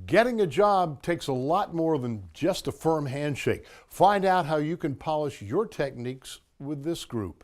Getting a job takes a lot more than just a firm handshake. Find out how you can polish your techniques with this group.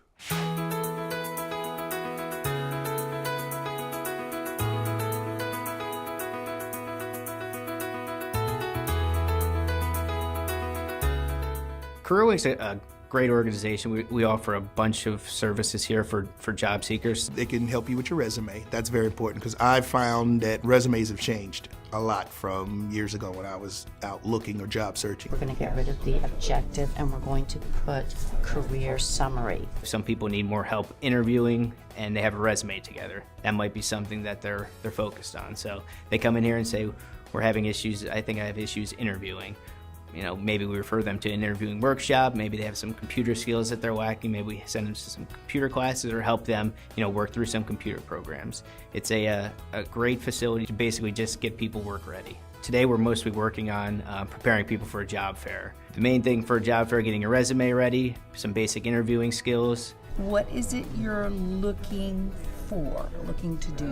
CareerLink's a great organization. We offer a bunch of services here for job seekers. They can help you with your resume. That's very important because I've found that resumes have changed a lot from years ago when I was out looking or job searching. We're going to get rid of the objective and we're going to put career summary. Some people need more help interviewing and they have a resume together. That might be something that they're focused on. So they come in here and say, we're having issues, I think I have issues interviewing. You know, maybe we refer them to an interviewing workshop, maybe they have some computer skills that they're lacking, maybe we send them to some computer classes or help them, work through some computer programs. It's a great facility to basically just get people work ready. Today we're mostly working on preparing people for a job fair. The main thing for a job fair, getting your resume ready, some basic interviewing skills. What is it you're looking to do?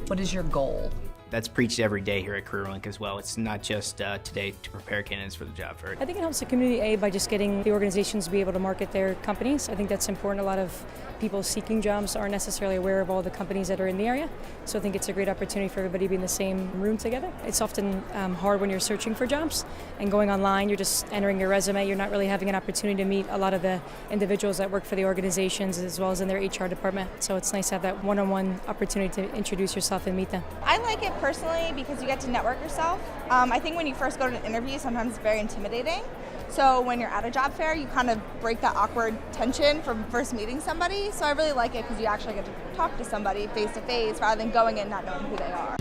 What is your goal? That's preached every day here at CareerLink as well. It's not just today to prepare candidates for the job fair. I think it helps the community by just getting the organizations to be able to market their companies. I think that's important. A lot of people seeking jobs aren't necessarily aware of all the companies that are in the area. So I think it's a great opportunity for everybody to be in the same room together. It's often hard when you're searching for jobs and going online, you're just entering your resume. You're not really having an opportunity to meet a lot of the individuals that work for the organizations as well as in their HR department. So it's nice to have that one-on-one opportunity to introduce yourself and meet them. I like it personally because you get to network yourself. I think when you first go to an interview, sometimes it's very intimidating. So when you're at a job fair, you kind of break that awkward tension from first meeting somebody. So I really like it because you actually get to talk to somebody face to face rather than going in not knowing who they are.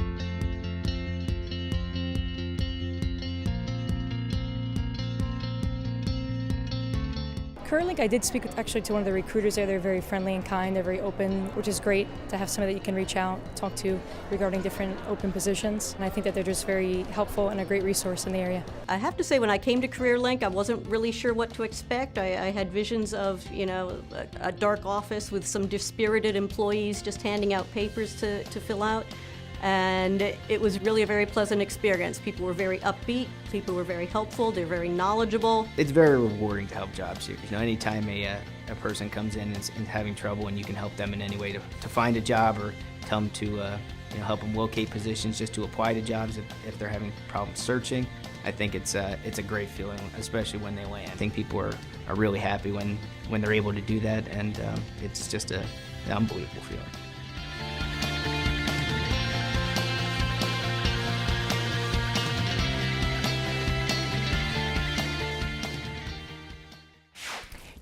CareerLink, I did speak actually to one of the recruiters there. They're very friendly and kind. They're very open, which is great to have somebody that you can reach out, talk to regarding different open positions. And I think that they're just very helpful and a great resource in the area. I have to say, when I came to CareerLink, I wasn't really sure what to expect. I had visions of, a dark office with some dispirited employees just handing out papers to fill out. And it was really a very pleasant experience. People were very upbeat, people were very helpful, they're very knowledgeable. It's very rewarding to help job seekers. anytime a person comes in and is having trouble and you can help them in any way to find a job or tell them to help them locate positions, just to apply to jobs if they're having problems searching, I think it's a great feeling, especially when they land. I think people are really happy when they're able to do that, and it's just an unbelievable feeling.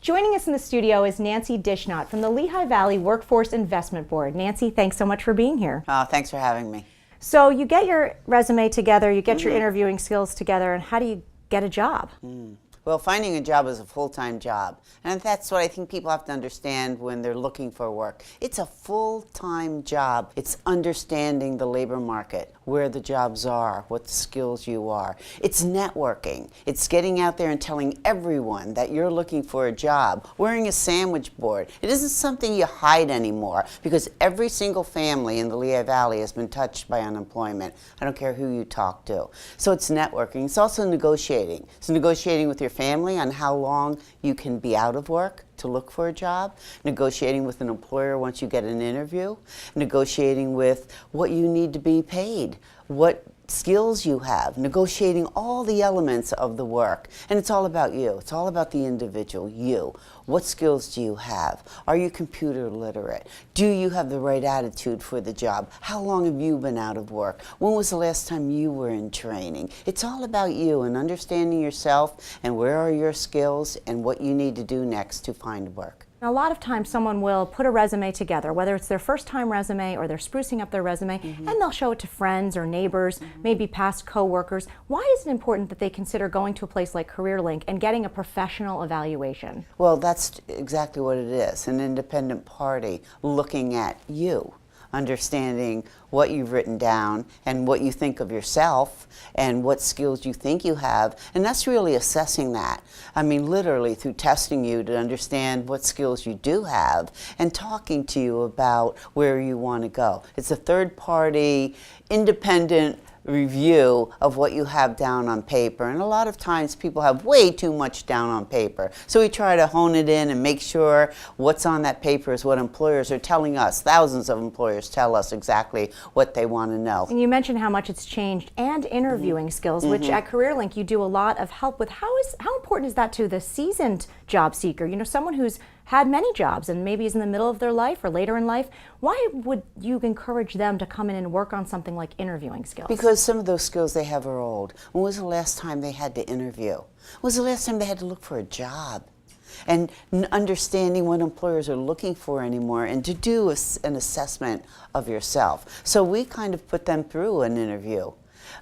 Joining us in the studio is Nancy Dishnot from the Lehigh Valley Workforce Investment Board. Nancy, thanks so much for being here. Thanks for having me. So you get your resume together, you get your interviewing skills together, and how do you get a job? Well, finding a job is a full-time job, and that's what I think people have to understand when they're looking for work. It's a full-time job. It's understanding the labor market, where the jobs are, what skills you are. It's networking. It's getting out there and telling everyone that you're looking for a job. Wearing a sandwich board. It isn't something you hide anymore because every single family in the Lehigh Valley has been touched by unemployment. I don't care who you talk to. So it's networking. It's also negotiating. It's negotiating with your family on how long you can be out of work to look for a job, negotiating with an employer once you get an interview, negotiating with what you need to be paid, what skills you have, negotiating all the elements of the work. And it's all about you. It's all about the individual, you. What skills do you have? Are you computer literate? Do you have the right attitude for the job? How long have you been out of work? When was the last time you were in training? It's all about you and understanding yourself and where are your skills and what you need to do next to find work. A lot of times someone will put a resume together, whether it's their first time resume or they're sprucing up their resume, and they'll show it to friends or neighbors, maybe past co-workers. Why is it important that they consider going to a place like CareerLink and getting a professional evaluation? Well, that's exactly what it is, an independent party looking at you, understanding what you've written down and what you think of yourself and what skills you think you have, and that's really assessing that. I mean, literally through testing you to understand what skills you do have and talking to you about where you want to go. It's a third-party, independent review of what you have down on paper. And a lot of times people have way too much down on paper. So we try to hone it in and make sure what's on that paper is what employers are telling us. Thousands of employers tell us exactly what they want to know. And you mentioned how much it's changed, and interviewing skills, which at CareerLink you do a lot of help with. How important is that to the seasoned job seeker? You know, someone who's had many jobs and maybe is in the middle of their life or later in life. Why would you encourage them to come in and work on something like interviewing skills? Because some of those skills they have are old. When was the last time they had to interview? When was the last time they had to look for a job? And understanding what employers are looking for anymore, and to do an assessment of yourself. So we kind of put them through an interview.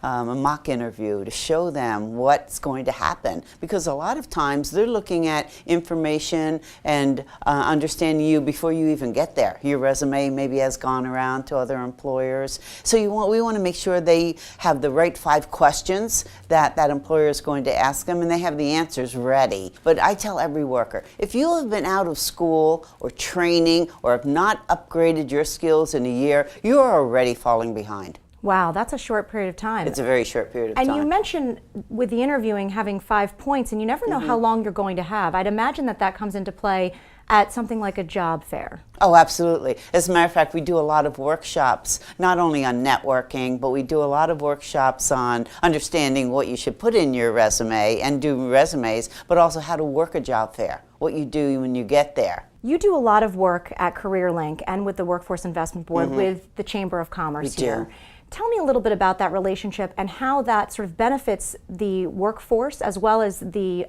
A mock interview to show them what's going to happen, because a lot of times they're looking at information and understanding you before you even get there. Your resume maybe has gone around to other employers, so we want to make sure they have the right 5 questions that employer is going to ask them, and they have the answers ready. But I tell every worker, if you have been out of school or training or have not upgraded your skills in a year, you are already falling behind. Wow, that's a short period of time. It's a very short period of time. And you mentioned with the interviewing having 5 points, and you never know how long you're going to have. I'd imagine that comes into play at something like a job fair. Oh, absolutely. As a matter of fact, we do a lot of workshops, not only on networking, but we do a lot of workshops on understanding what you should put in your resume and do resumes, but also how to work a job fair, what you do when you get there. You do a lot of work at CareerLink and with the Workforce Investment Board with the Chamber of Commerce here. Tell me a little bit about that relationship and how that sort of benefits the workforce as well as the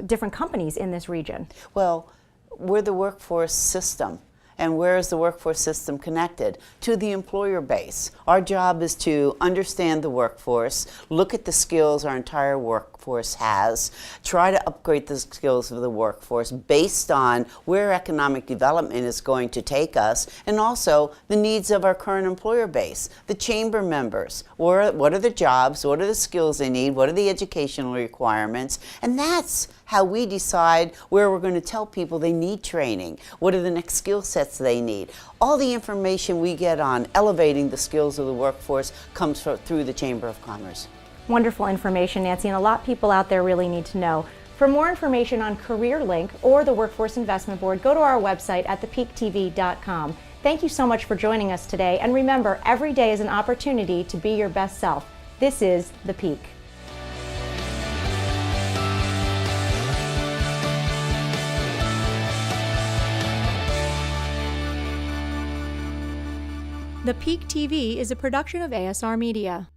different companies in this region. Well, we're the workforce system. And where is the workforce system connected? To the employer base. Our job is to understand the workforce, look at the skills our entire workforce has, try to upgrade the skills of the workforce based on where economic development is going to take us, and also the needs of our current employer base. The chamber members, what are the jobs, what are the skills they need, what are the educational requirements, and that's how we decide where we're going to tell people they need training, what are the next skill sets they need. All the information we get on elevating the skills of the workforce comes through the Chamber of Commerce. Wonderful information, Nancy, and a lot of people out there really need to know. For more information on CareerLink or the Workforce Investment Board, go to our website at thepeaktv.com. Thank you so much for joining us today, and remember, every day is an opportunity to be your best self. This is The Peak. The Peak TV is a production of ASR Media.